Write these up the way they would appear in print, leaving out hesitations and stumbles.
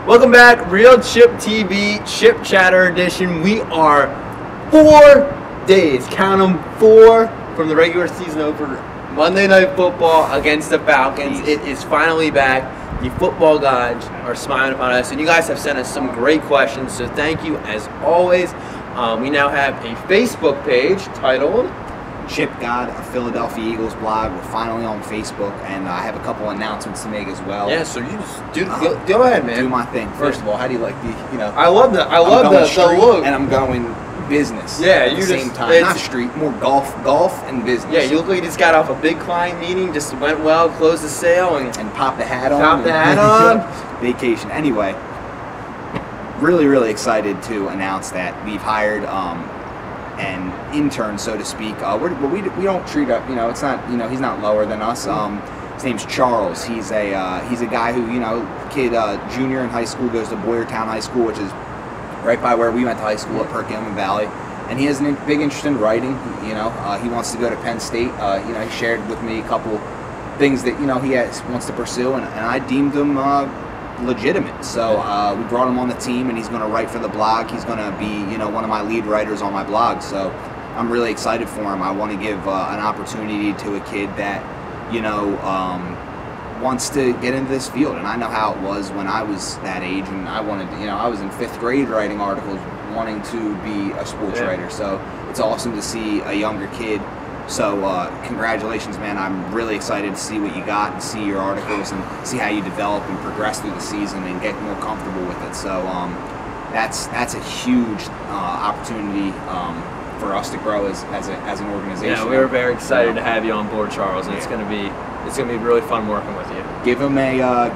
Welcome back, Real Chip TV, Chip Chatter Edition. We are 4 days, count them, 4 from the regular season over. Monday Night Football against the Falcons. It is finally back. The football gods are smiling upon us, and you guys have sent us some great questions, so thank you as always. We now have a Facebook page titled Chip God, a Philadelphia Eagles blog. We're finally on Facebook, and I have a couple announcements to make as well. Yeah, so you just go ahead, man. Do my thing. First of all, how do you like the, I love the look. And I'm going business. Yeah, at the same time. Not street, more golf and business. Yeah, you look like you just got off a big client meeting, just went well, closed the sale, and pop the hat on. Vacation. Anyway, really excited to announce that we've hired an intern, so to speak. We don't treat up. It's not. He's not lower than us. His name's Charles. He's a guy who kid junior in high school, goes to Boyertown High School, which is right by where we went to high school at Perkins Valley, and he has a big interest in writing. He wants to go to Penn State. He shared with me a couple things that he wants to pursue, and I deemed him legitimate. So we brought him on the team, and he's going to write for the blog. He's going to be one of my lead writers on my blog. So I'm really excited for him. I want to give an opportunity to a kid that wants to get into this field, and I know how it was when I was that age, and I wanted I was in 5th grade writing articles, wanting to be a sports writer. So it's awesome to see a younger kid. So congratulations, man. I'm really excited to see what you got and see your articles and see how you develop and progress through the season and get more comfortable with it. So that's a huge opportunity for us to grow as an organization. Yeah, we were very excited to have you on board, Charles, and it's gonna be really fun working with you. Give him a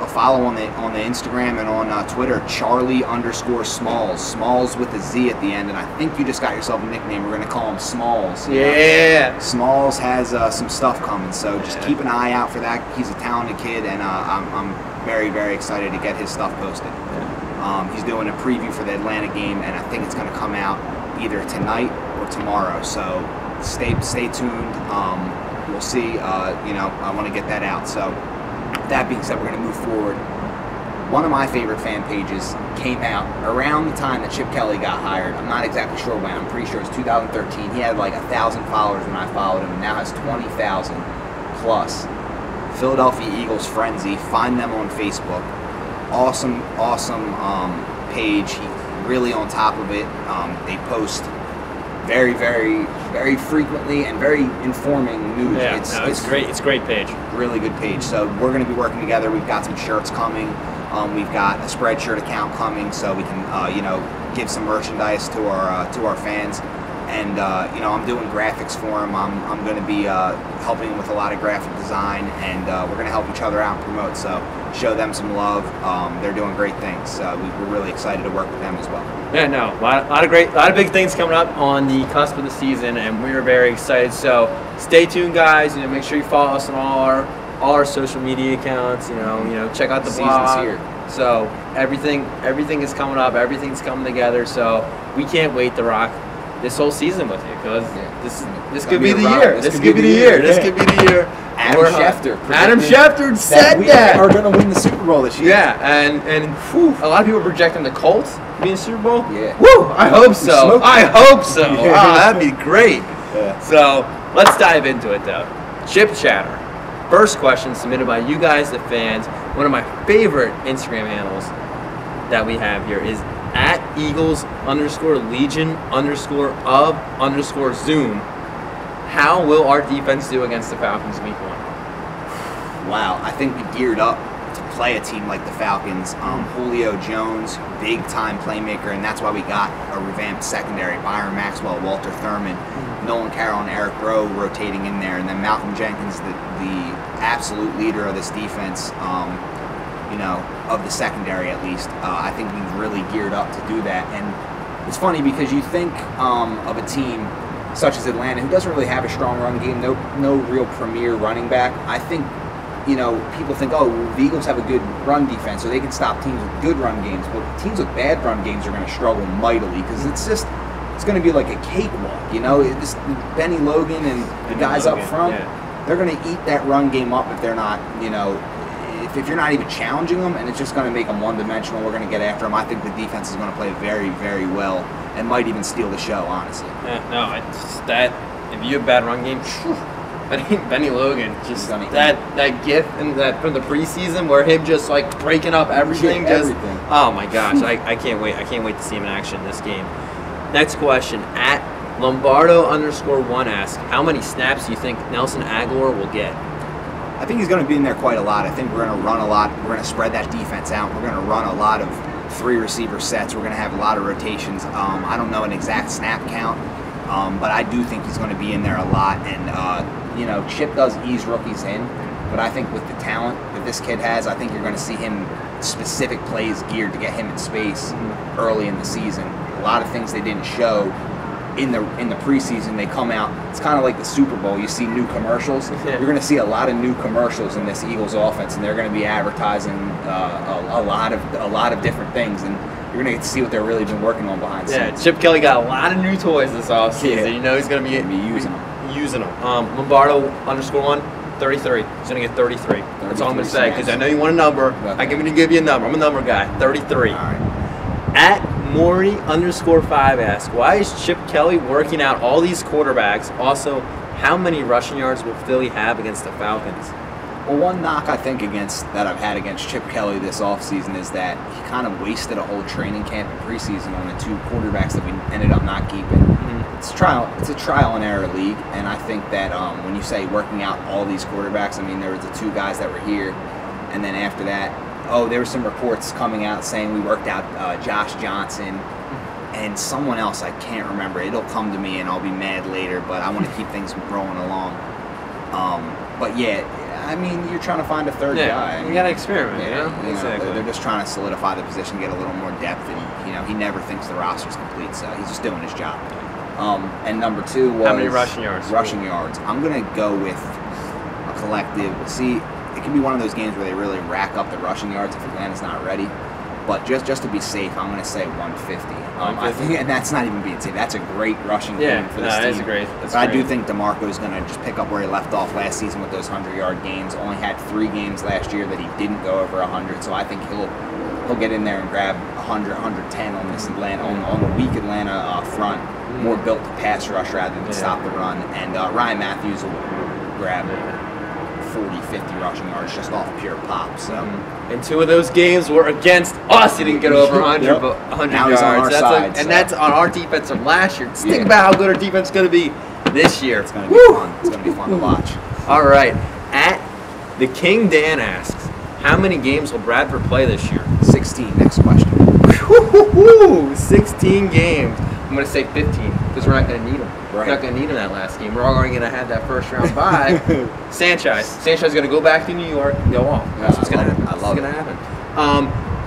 follow on the Instagram and on Twitter, Charlie_Smalls with a Z at the end, and I think you just got yourself a nickname. We're gonna call him Smalls. Yeah. Smalls has some stuff coming, so just keep an eye out for that. He's a talented kid, and I'm very excited to get his stuff posted. Yeah. He's doing a preview for the Atlanta game, and I think it's gonna come out either tonight or tomorrow. So stay tuned. We'll see. I want to get that out. So that being said, we're going to move forward. One of my favorite fan pages came out around the time that Chip Kelly got hired. I'm not exactly sure when. I'm pretty sure it's 2013. He had like 1,000 followers when I followed him, and now has 20,000 plus. Philadelphia Eagles Frenzy. Find them on Facebook. Awesome page. He really on top of it. They post very frequently and very informing news. Yeah, it's great. It's a great page. Really good page. So we're going to be working together. We've got some shirts coming. We've got a Spreadshirt account coming, so we can give some merchandise to our fans. And I'm doing graphics for him. I'm going to be helping with a lot of graphic design, and we're going to help each other out and promote. So show them some love. They're doing great things. We're really excited to work with them as well. Yeah, no, a lot of big things coming up on the cusp of the season, and we're very excited. So stay tuned, guys. Make sure you follow us on all our social media accounts. Check out the blog. Season's here. So everything is coming up. Everything's coming together. So we can't wait to rock this whole season with you, because this could be the year. This could be the year. This could be the year. Adam Schefter said that we are going to win the Super Bowl this year. Yeah, and a lot of people are projecting the Colts being the Super Bowl. Yeah. Woo! I hope so. I hope so. Yeah. Wow, that'd be great. Yeah. So let's dive into it, though. Chip Chatter. First question submitted by you guys, the fans. One of my favorite Instagram handles that we have here is @Eagles_Legion_of_Zoom. How will our defense do against the Falcons week 1? Wow, I think we geared up to play a team like the Falcons. Julio Jones, big-time playmaker, and that's why we got a revamped secondary. Byron Maxwell, Walter Thurman, Nolan Carroll, and Eric Rowe rotating in there, and then Malcolm Jenkins, the absolute leader of this defense, of the secondary at least. I think we've really geared up to do that. And it's funny because you think of a team such as Atlanta, who doesn't really have a strong run game, no real premier running back. I think, people think, the Eagles have a good run defense, so they can stop teams with good run games. But teams with bad run games are going to struggle mightily, because it's going to be like a cakewalk. Benny Logan and the guys up front, they're going to eat that run game up if they're not, if you're not even challenging them and it's just going to make them one-dimensional, we're going to get after them, I think the defense is going to play very, very well and might even steal the show, honestly. Yeah, no, it's that if you have a bad run game, Benny Logan, just that gif and that from the preseason where him just like breaking up everything, oh my gosh, I can't wait. I can't wait to see him in action this game. Next question, at Lombardo_1 asks, how many snaps do you think Nelson Agholor will get? I think he's going to be in there quite a lot. I think we're going to run a lot. We're going to spread that defense out. We're going to run a lot of 3 receiver sets. We're going to have a lot of rotations. I don't know an exact snap count, but I do think he's going to be in there a lot. And, you know, Chip does ease rookies in, but I think with the talent that this kid has, I think you're going to see him specific plays geared to get him in space early in the season. A lot of things they didn't show in the preseason. They come out, it's kind of like the Super Bowl. You see new commercials. You're going to see a lot of new commercials in this Eagles offense, and they're going to be advertising a lot of different things, and you're going to get to see what they're really been working on behind the scenes. Chip Kelly got a lot of new toys this offseason. Yeah. You know he's going to be using them. Lombardo_1, 33. He's going to get 33. That's all I'm going to say, because I know you want a number. I'm going to give you a number. I'm a number guy. 33. All right. At Maury_5 asks, why is Chip Kelly working out all these quarterbacks? Also, how many rushing yards will Philly have against the Falcons? Well, one knock I think that I've had against Chip Kelly this offseason is that he kind of wasted a whole training camp and preseason on the 2 quarterbacks that we ended up not keeping. Mm-hmm. It's a trial and error league, and I think that when you say working out all these quarterbacks, I mean there were the 2 guys that were here, and then after that, there were some reports coming out saying we worked out Josh Johnson and someone else, I can't remember. It'll come to me and I'll be mad later, but I want to keep things rolling along. But yeah, I mean, you're trying to find a third guy. I mean, you got to experiment, exactly. They're just trying to solidify the position, get a little more depth, and he never thinks the roster's complete, so he's just doing his job. And number 2 was... how many rushing yards? Rushing yards. I'm going to go with a collective. See, it can be one of those games where they really rack up the rushing yards if Atlanta's not ready. But just to be safe, I'm going to say 150. I think, and that's not even being safe. That's a great rushing game for this team. But I do think DeMarco's going to just pick up where he left off last season with those 100-yard games. Only had 3 games last year that he didn't go over 100. So I think he'll get in there and grab 100, 110 on this Atlanta on the weak Atlanta front, more built to pass rush rather than stop the run. And Ryan Matthews will grab 40, 50 rushing yards just off pure pop. So, and 2 of those games were against us. He didn't get over 100, but 100 now yards. He's on our side, and that's on our defense from last year. Just think about how good our defense is going to be this year. It's going to be fun. It's going to be fun to watch. All right. At the King Dan asks, how many games will Bradford play this year? 16. Next question. 16 games. I'm going to say 15 because we're not going to need them. Right. We're not going to need them that last game. We're already going to have that first round bye. Sanchez is going to go back to New York and go off. That's what's going to happen. That's what's going to happen.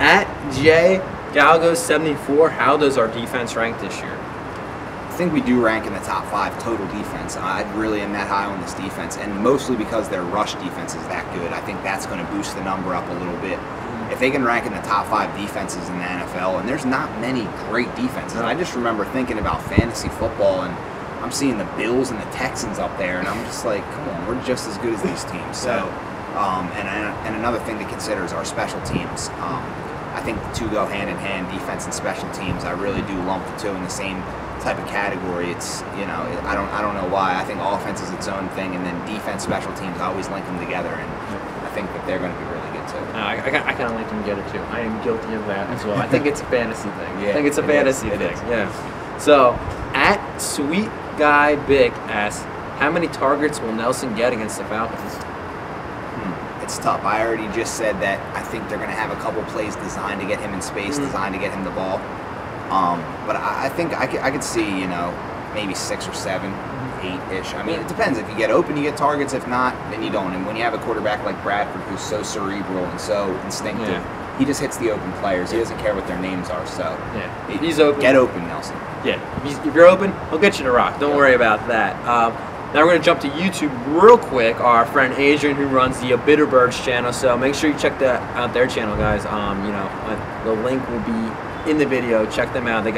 At J Galgo 74, how does our defense rank this year? I think we do rank in the top 5 total defense. I really am that high on this defense, and mostly because their rush defense is that good. I think that's going to boost the number up a little bit. If they can rank in the top 5 defenses in the NFL, and there's not many great defenses. I just remember thinking about fantasy football, and I'm seeing the Bills and the Texans up there, and I'm just like, come on, we're just as good as these teams. So, and another thing to consider is our special teams. I think the 2 go hand in hand, defense and special teams. I really do lump the 2 in the same type of category. It's, I don't know why. I think offense is its own thing, and then defense, special teams, I always link them together, and I think that they're going to be really good too. I kind of link them together too. I am guilty of that as well. I think it's a fantasy thing. Yeah, I think it's a fantasy thing. Yeah. So at Sweet Guy Big asks, how many targets will Nelson get against the Falcons? It's tough. I already just said that I think they're going to have a couple plays designed to get him in space, designed to get him the ball. But I think I could see, maybe 6 or 7, 8-ish. I mean, it depends. If you get open, you get targets. If not, then you don't. And when you have a quarterback like Bradford, who's so cerebral and so instinctive, he just hits the open players. He doesn't care what their names are. So he's open. Get open, Nelson. Yeah, if you're open, he'll get you to rock. Don't worry about that. Now we're going to jump to YouTube real quick. Our friend Adrian, who runs the Bitterbirds channel, so make sure you check out their channel, guys. The link will be in the video. Check them out. They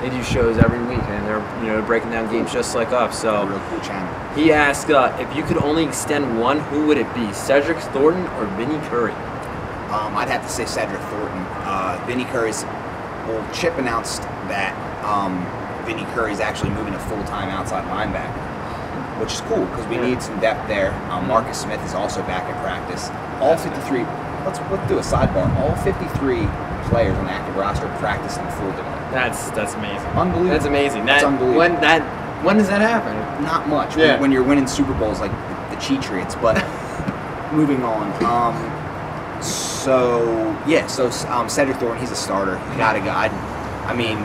do shows every week, and they're breaking down games just like us. So real cool channel. He asked, if you could only extend one, who would it be? Cedric Thornton or Vinny Curry? I'd have to say Cedric Thornton. Vinny Curry's, well, Chip announced that Vinny Curry's actually moving to full-time outside linebacker, which is cool because we need some depth there. Marcus Smith is also back in practice. All 53. Let's do a sidebar. All 53 players on the active roster practice in full tonight. That's amazing. Unbelievable. That's amazing. That's unbelievable. When does that happen? Not much. Yeah. When you're winning Super Bowls like the Cheatriots, but moving on. So Cedric Thornton, he's a starter. You gotta go. I mean,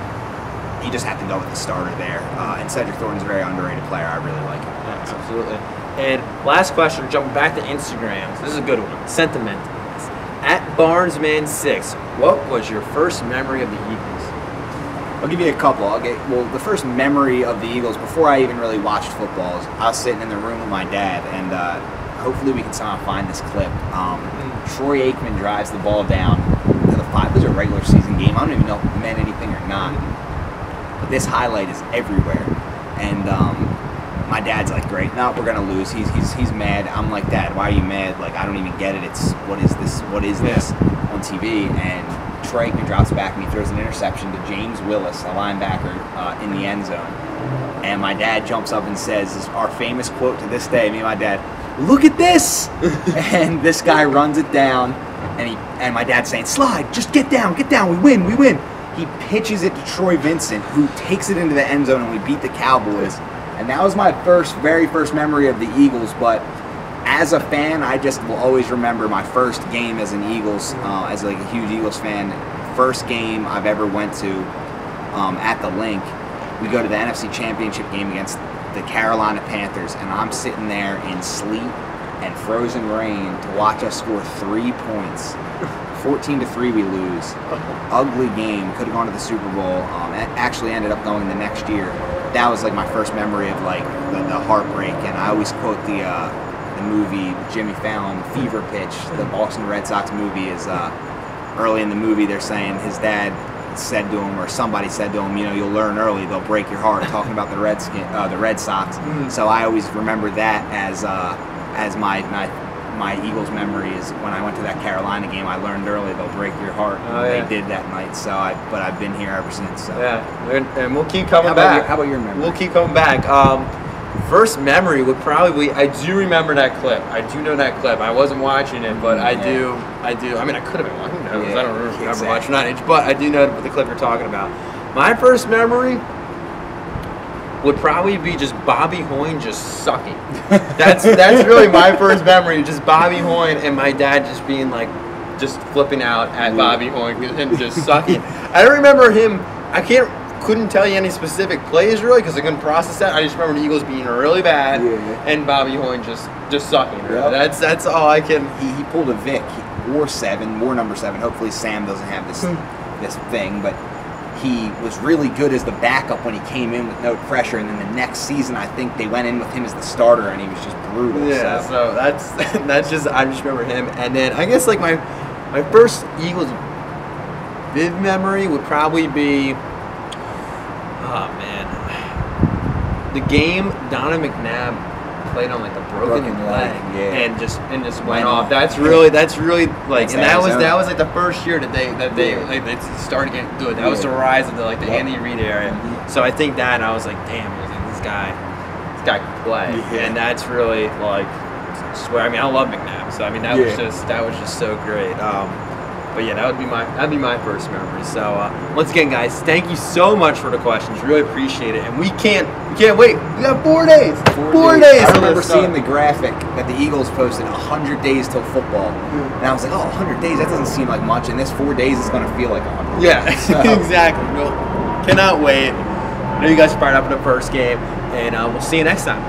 you just have to go with the starter there. And Cedric Thornton's a very underrated player. I really like him. Yeah, absolutely. And last question, jumping back to Instagram. This is a good one. Sentiment. At Barnesman6, what was your first memory of the Eagles? I'll give you a couple. The first memory of the Eagles before I even really watched football is I was sitting in the room with my dad, and hopefully we can somehow find this clip. Troy Aikman drives the ball down to the 5. It was a regular season game. I don't even know if it meant anything or not. But this highlight is everywhere. And my dad's like, great, no, we're gonna lose. He's mad. I'm like, Dad, why are you mad? Like, I don't even get it. It's what is this on TV? And Troy Aikman drops back and he throws an interception to James Willis, a linebacker, in the end zone. And my dad jumps up and says, this is our famous quote to this day, me and my dad, look at this! And this guy runs it down, and my dad's saying, slide, just get down, we win. He pitches it to Troy Vincent, who takes it into the end zone, and we beat the Cowboys. And that was my very first memory of the Eagles, but as a fan, I just will always remember my first game as an Eagles, as like a huge Eagles fan. First game I've ever went to at the Link. We go to the NFC Championship game against the Carolina Panthers, and I'm sitting there in sleet and frozen rain to watch us score 3 points. 14-3 we lose. Ugly game. Could have gone to the Super Bowl. It actually ended up going the next year. That was like my first memory of like the heartbreak, and I always quote the movie Jimmy Fallon, Fever Pitch. The Boston Red Sox movie is early in the movie they're saying his dad said to him, or somebody said to him, you know, you'll learn early, they'll break your heart, talking about the Red Sox. So I always remember that as my Eagles memory is when I went to that Carolina game. I learned early they'll break your heart. They did that night. So but I've been here ever since. So. Yeah, and we'll keep coming back. How about your memory? We'll keep coming back. First memory would probably, I do remember that clip. I do know that clip. I wasn't watching it, but I do. I mean, I could have been watching it. I don't remember watching that, but I do know the clip you're talking about. My first memory would probably be just Bobby Hoyne just sucking. That's really my first memory, just Bobby Hoyne and my dad just being like, just flipping out at Bobby Hoyne and just sucking. I don't remember him. Couldn't tell you any specific plays really because I couldn't process that. I just remember the Eagles being really bad and Bobby Hoyne just sucking. Really. That's all I can. He pulled a Vic. He wore number 7. Hopefully Sam doesn't have this thing, but he was really good as the backup when he came in with no pressure, and then the next season I think they went in with him as the starter, and he was just brutal. Yeah, so that's just, I just remember him. And then I guess like my first Eagles vivid memory would probably be, oh man, the game Donovan McNabb played on like a broken leg and just went off. That's really like, and that was like the first year that they started getting good. That was the rise of the Andy Reid era. So I think that, and I was like, damn, this guy can play, and that's really like, I swear. I mean, I love McNabb, so I mean that was just so great. But yeah, that'd be my first memory. So once again, guys, thank you so much for the questions. Really appreciate it, and we can't wait. We got 4 days. 4 days. I remember seeing the graphic that the Eagles posted, 100 days till football, and I was like, 100 days. That doesn't seem like much, and this 4 days is going to feel like 100. Yeah, so. Exactly. Well, cannot wait. I know you guys are fired up in the first game, and we'll see you next time.